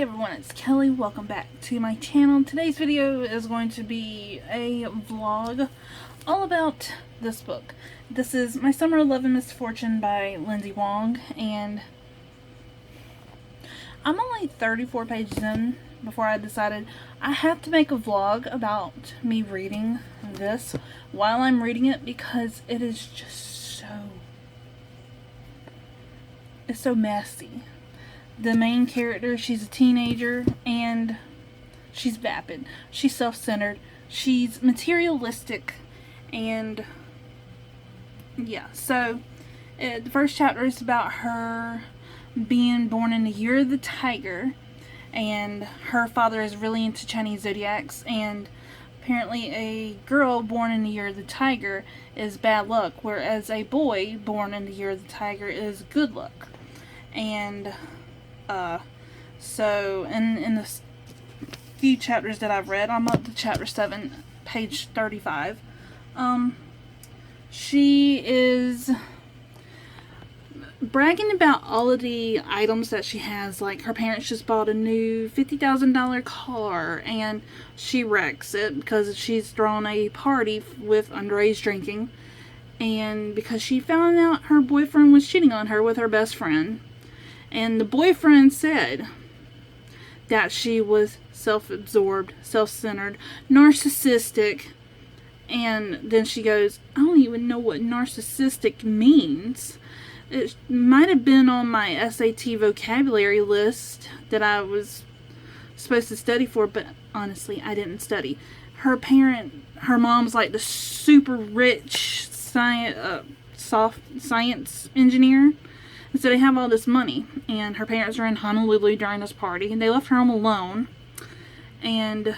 everyone, it's Kelly. Welcome back to my channel. Today's video is going to be a vlog all about this book. This is My Summer Love and Misfortune by Lindsay Wong, and I'm only 34 pages in before I decided I have to make a vlog about me reading this while I'm reading it, because it is just it's so messy. The main character, she's a teenager, and she's vapid. She's self-centered. She's materialistic, and yeah. So, the first chapter is about her being born in the year of the tiger, and her father is really into Chinese zodiacs, and apparently a girl born in the year of the tiger is bad luck, whereas a boy born in the year of the tiger is good luck. And so in the few chapters that I've read, I'm up to chapter 7, page 35. She is bragging about all of the items that she has. Like, her parents just bought a new $50,000 car, and she wrecks it because she's thrown a party with underage drinking, and because she found out her boyfriend was cheating on her with her best friend. And the boyfriend said that she was self-absorbed, self-centered, narcissistic. And then she goes, I don't even know what narcissistic means. It might have been on my SAT vocabulary list that I was supposed to study for, but honestly, I didn't study. Her mom's like the super rich science engineer. So they have all this money, and her parents are in Honolulu during this party, and they left her home alone. And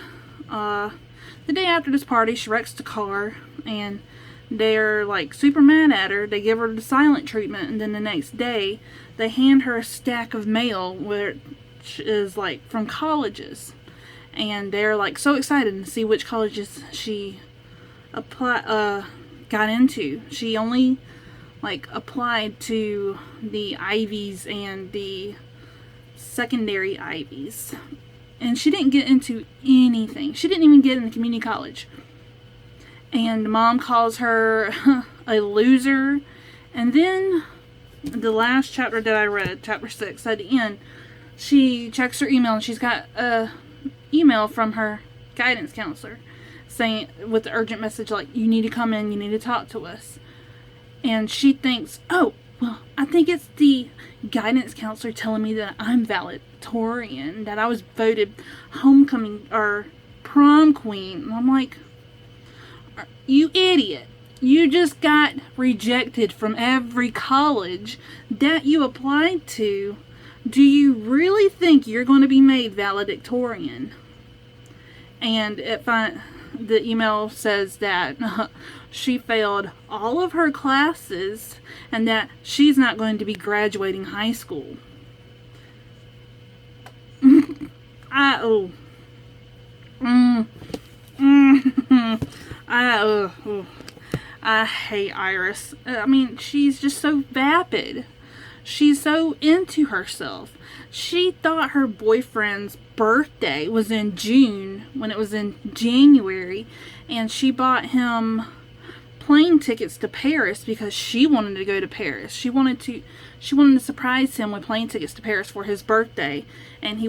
the day after this party, she wrecks the car, and they're like super mad at her. They give her the silent treatment, and then the next day they hand her a stack of mail, which is like from colleges, and they're like so excited to see which colleges she got into. She only applied to the Ivies and the secondary Ivies, and she didn't get into anything. She didn't even get into community college, and mom calls her a loser. And then the last chapter that I read, chapter 6, at the end, she checks her email, and she's got a email from her guidance counselor saying, with the urgent message, like, you need to come in, you need to talk to us. And she thinks, oh, well, I think it's the guidance counselor telling me that I'm valedictorian, that I was voted homecoming or prom queen. And I'm like, you idiot. You just got rejected from every college that you applied to. Do you really think you're going to be made valedictorian? And the email says that she failed all of her classes and that she's not going to be graduating high school. I hate Iris. I mean, she's just so vapid. She's so into herself. She thought her boyfriend's birthday was in June when it was in January, and she bought him plane tickets to Paris because she wanted to go to Paris. She wanted to surprise him with plane tickets to Paris for his birthday, and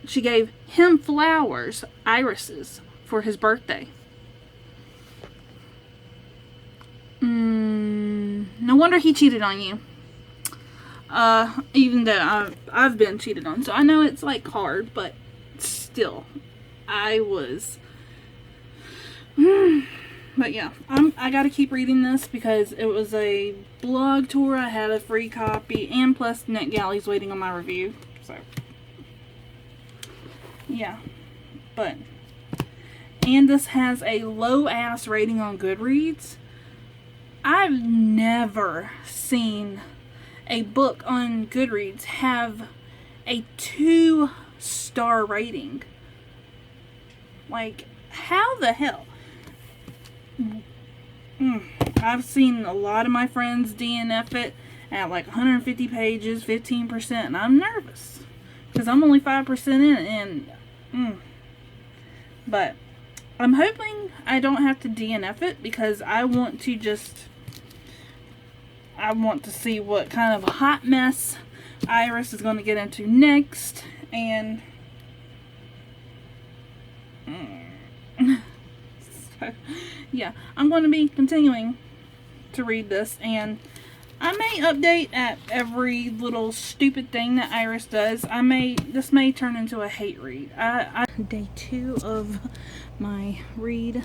she gave him flowers, irises, for his birthday. No wonder he cheated on you. Even though I've been cheated on, so I know it's like hard, but still, I was. But yeah, I gotta keep reading this because it was a blog tour. I had a free copy, and plus NetGalley's waiting on my review. So yeah, and this has a low ass rating on Goodreads. I've never seen a book on Goodreads have a 2-star rating. Like, how the hell? I've seen a lot of my friends DNF it at like 150 pages, 15%, and I'm nervous. because I'm only 5% in, and but I'm hoping I don't have to DNF it, because I want to see what kind of a hot mess Iris is going to get into next, and so, yeah, I'm going to be continuing to read this, and I may update at every little stupid thing that Iris does. This may turn into a hate read. Day 2 of my read,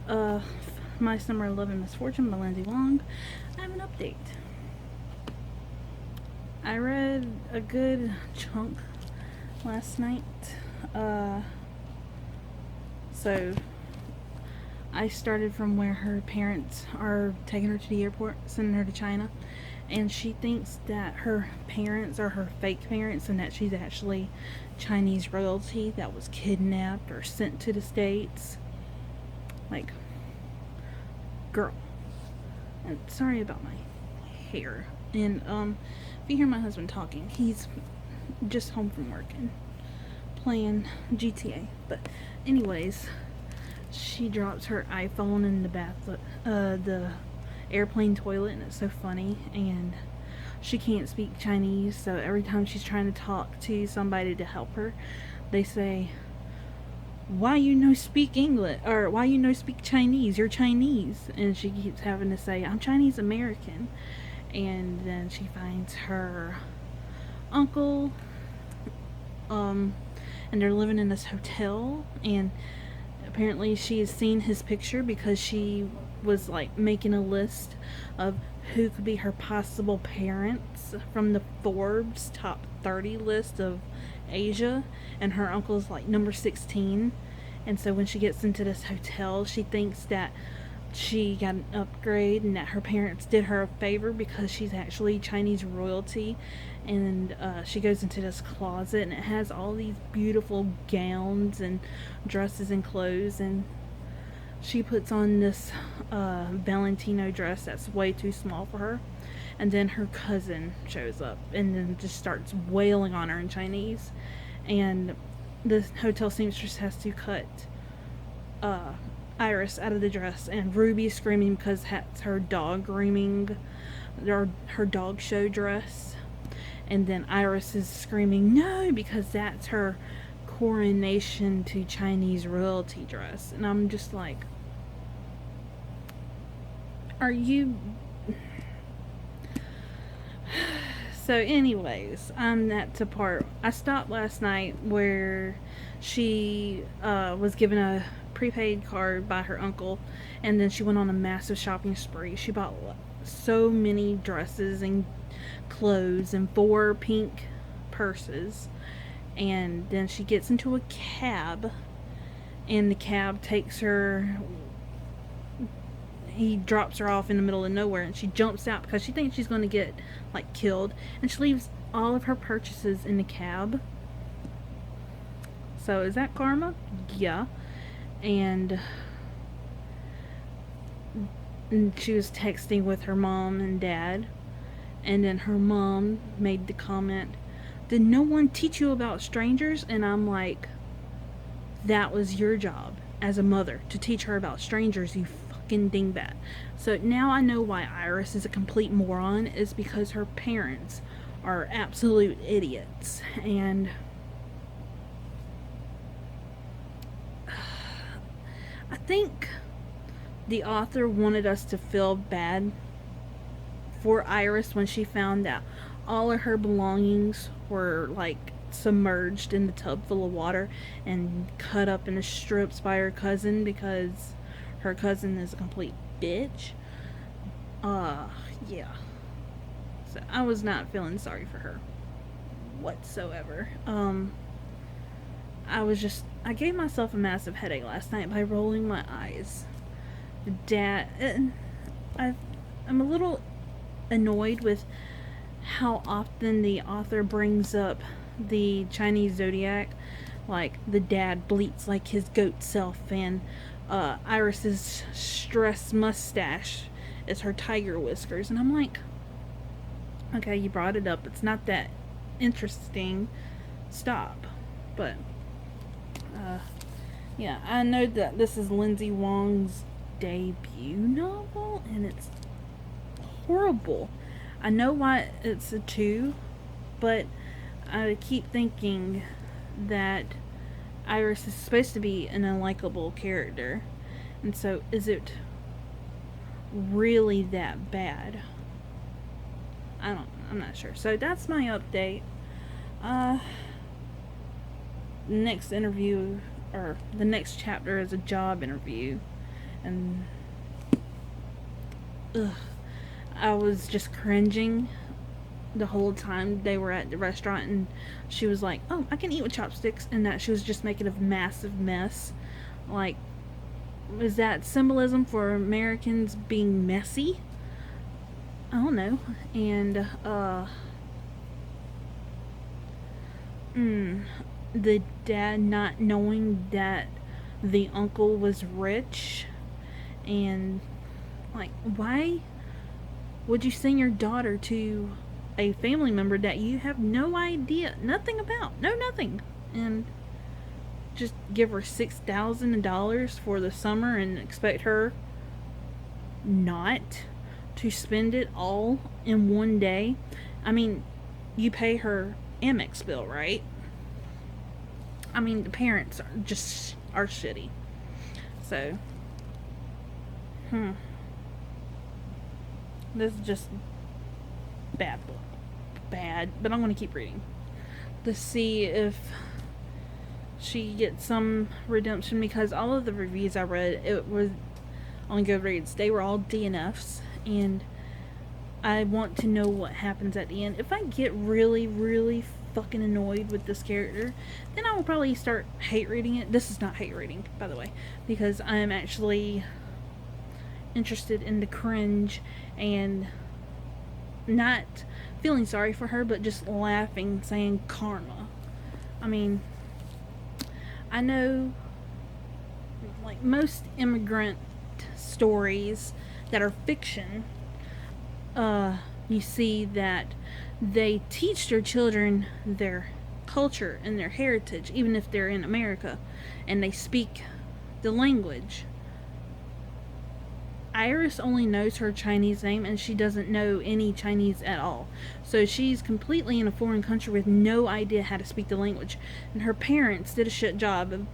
My Summer 11 Misfortune by Lindsay Wong. I have an update. I read a good chunk last night. So I started from where her parents are taking her to the airport, sending her to China, and she thinks that her parents are her fake parents and that she's actually Chinese royalty that was kidnapped or sent to the States. Like, girl. And sorry about my hair. And if you hear my husband talking, he's just home from work and playing GTA. But anyways, she drops her iPhone in the airplane toilet, and it's so funny. And she can't speak Chinese, so every time she's trying to talk to somebody to help her, they say, "Why you no speak English?" or "Why you no speak Chinese? You're Chinese." And she keeps having to say, "I'm Chinese American." And then she finds her uncle, and they're living in this hotel, and apparently she has seen his picture because she was like making a list of who could be her possible parents from the Forbes top 30 list of Asia, and her uncle's like number 16. And so when she gets into this hotel, she thinks that she got an upgrade and that her parents did her a favor because she's actually Chinese royalty. And she goes into this closet, and it has all these beautiful gowns and dresses and clothes, and she puts on this Valentino dress that's way too small for her. And then her cousin shows up and then just starts wailing on her in Chinese, and the hotel seamstress has to cut Iris out of the dress, and Ruby's screaming because that's her dog grooming, or her dog show dress. And then Iris is screaming no, because that's her coronation to Chinese royalty dress. And I'm just like, are you... So anyways, I'm at the part. I stopped last night where she was given a prepaid card by her uncle, and then she went on a massive shopping spree. She bought so many dresses and clothes and 4 pink purses, and then she gets into a cab, and the cab takes her, he drops her off in the middle of nowhere, and she jumps out because she thinks she's going to get like killed, and she leaves all of her purchases in the cab. So is that karma? Yeah. And she was texting with her mom and dad, and then her mom made the comment, "Did no one teach you about strangers?" And I'm like, that was your job as a mother, to teach her about strangers, you fucking dingbat. So now I know why Iris is a complete moron, is because her parents are absolute idiots. And I think the author wanted us to feel bad for Iris when she found out all of her belongings were like submerged in the tub full of water and cut up into strips by her cousin, because her cousin is a complete bitch. Yeah. So I was not feeling sorry for her whatsoever. I gave myself a massive headache last night by rolling my eyes. I'm a little annoyed with how often the author brings up the Chinese zodiac. Like, the dad bleats like his goat self, and Iris's stress mustache is her tiger whiskers. And I'm like, okay, you brought it up. It's not that interesting. stop. But yeah, I know that this is Lindsay Wong's debut novel, and it's horrible. I know why it's a 2, but I keep thinking that Iris is supposed to be an unlikable character. And so, is it really that bad? I'm not sure. So that's my update. Next interview, or the next chapter, is a job interview. And I was just cringing the whole time they were at the restaurant, and she was like, "Oh, I can eat with chopsticks," and that she was just making a massive mess. Like, is that symbolism for Americans being messy? I don't know. And the dad not knowing that the uncle was rich, and like, why would you send your daughter to a family member that you have no idea, nothing about, nothing, and just give her $6,000 for the summer and expect her not to spend it all in one day? I mean, you pay her Amex bill, right? I mean, the parents are shitty. So, this is just bad book. Bad, but I'm going to keep reading to see if she gets some redemption, because all of the reviews I read, it was on Goodreads, they were all DNFs, and I want to know what happens at the end. If I get really, really fucking annoyed with this character, then I will probably start hate reading it. This is not hate reading, by the way, because I am actually interested in the cringe and not feeling sorry for her, but just laughing, saying karma. I mean, I know, like, most immigrant stories that are fiction, you see that they teach their children their culture and their heritage, even if they're in America, and they speak the language. Iris only knows her Chinese name, and she doesn't know any Chinese at all. So she's completely in a foreign country with no idea how to speak the language. And her parents did a shit job of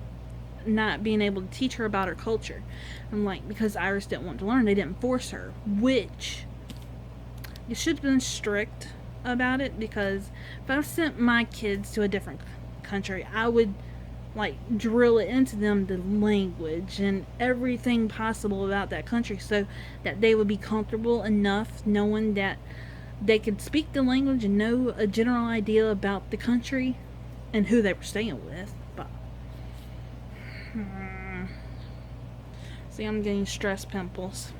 not being able to teach her about her culture. And like, because Iris didn't want to learn, they didn't force her. Which, you should have been strict about it, because if I sent my kids to a different country, I would like drill it into them, the language and everything possible about that country, so that they would be comfortable enough knowing that they could speak the language and know a general idea about the country and who they were staying with. But see, I'm getting stress pimples.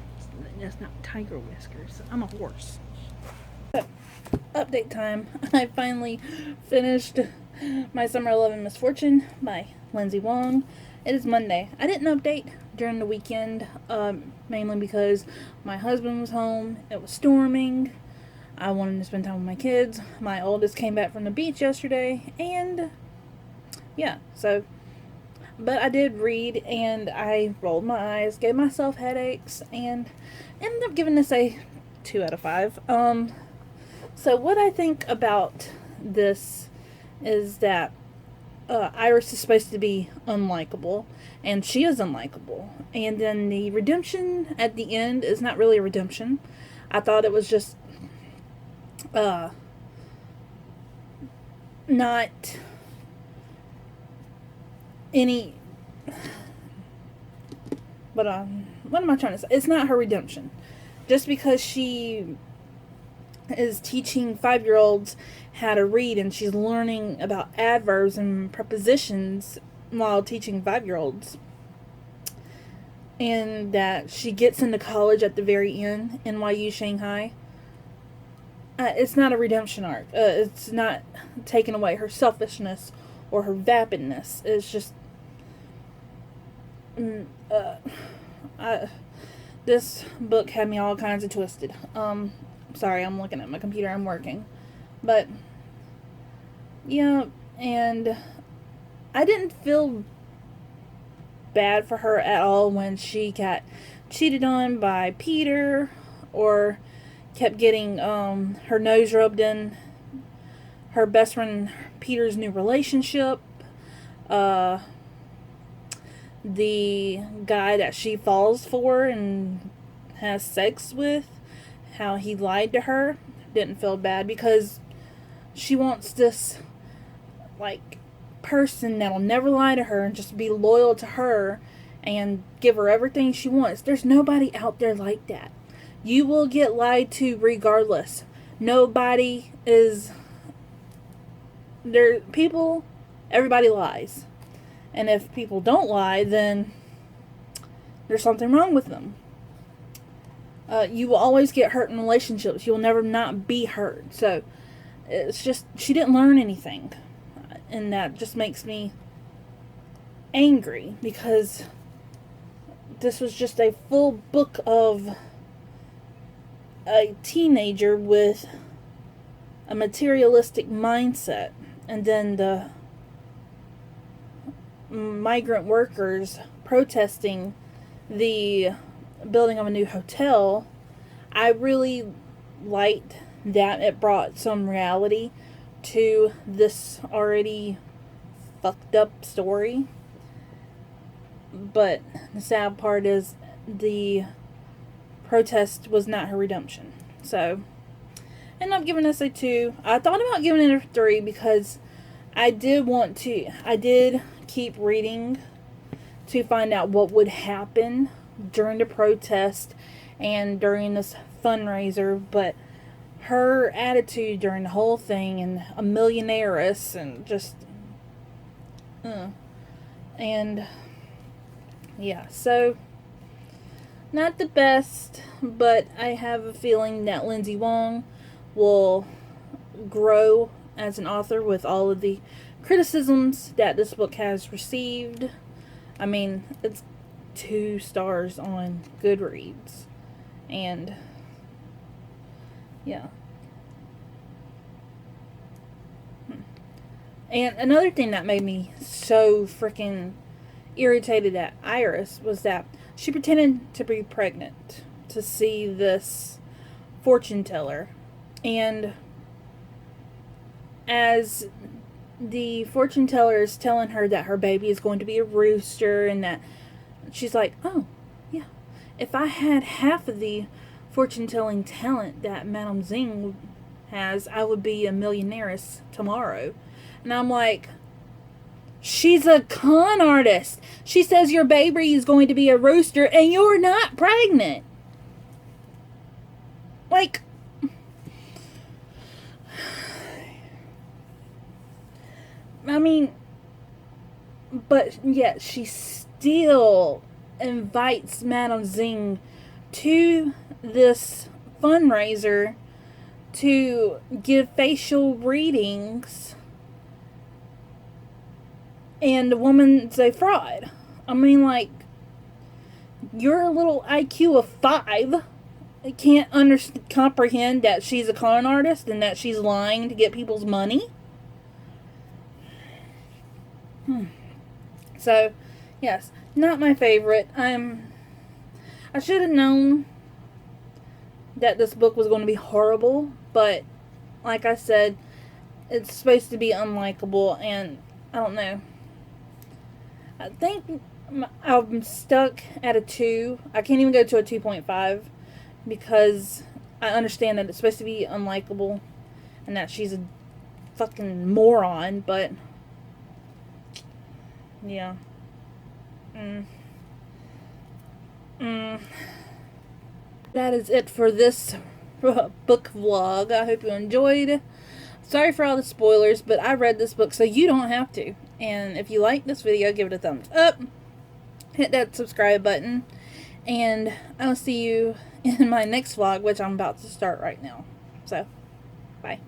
That's not tiger whiskers. I'm a horse. Update time. I finally finished My Summer Love and Misfortune by Lindsay Wong. It is Monday. I didn't update during the weekend, mainly because my husband was home. It was storming. I wanted to spend time with my kids. My oldest came back from the beach yesterday, and yeah, so, but I did read, and I rolled my eyes, gave myself headaches, and ended up giving this a 2 out of 5. So what I think about this is that Iris is supposed to be unlikable, and she is unlikable. And then the redemption at the end is not really a redemption. I thought it was just not any. But what am I trying to say? It's not her redemption. Just because she is teaching 5-year-olds how to read, and she's learning about adverbs and prepositions while teaching 5-year-olds, and that she gets into college at the very end, NYU Shanghai, it's not a redemption arc. It's not taking away her selfishness or her vapidness. It's just this book had me all kinds of twisted. Sorry, I'm looking at my computer. I'm working. But, yeah, And I didn't feel bad for her at all when she got cheated on by Peter, or kept getting her nose rubbed in her best friend Peter's new relationship. The guy that she falls for and has sex with, how he lied to her. Didn't feel bad because she wants this, like, person that'll never lie to her and just be loyal to her and give her everything she wants. There's nobody out there like that. You will get lied to regardless. Nobody is there. People, everybody lies. And if people don't lie, then there's something wrong with them. You will always get hurt in relationships. You will never not be hurt. So it's just, she didn't learn anything. And that just makes me angry, because this was just a full book of a teenager with a materialistic mindset. And then the migrant workers protesting the building of a new hotel. I really liked that it brought some reality to this already fucked up story. But the sad part is the protest was not her redemption. So I ended up giving this a 2. I thought about giving it a 3 because I did keep reading to find out what would happen during the protest and during this fundraiser, but her attitude during the whole thing, and a millionairess, and just and yeah, so not the best, but I have a feeling that Lindsay Wong will grow as an author with all of the criticisms that this book has received. I mean, it's 2 stars on Goodreads. And yeah. And another thing that made me so freaking irritated at Iris was that she pretended to be pregnant to see this fortune teller. And as the fortune teller is telling her that her baby is going to be a rooster, and that she's like, oh, yeah, if I had half of the fortune-telling talent that Madame Zing has, I would be a millionairess tomorrow. And I'm like, she's a con artist. She says your baby is going to be a rooster and you're not pregnant. Like, I mean, but yet she still invites Madame Zing to this fundraiser to give facial readings, and the woman's a fraud. I mean, like, your little IQ of 5 can't comprehend that she's a con artist and that she's lying to get people's money. So, yes, not my favorite. I should have known that this book was going to be horrible, but like I said, it's supposed to be unlikable, and I don't know. I think I'm stuck at a 2. I can't even go to a 2.5 because I understand that it's supposed to be unlikable and that she's a fucking moron, but yeah. That is it for this book vlog. I hope you enjoyed. Sorry for all the spoilers, but I read this book so you don't have to. And if you like this video, give it a thumbs up. Hit that subscribe button. And I'll see you in my next vlog, which I'm about to start right now. So, bye.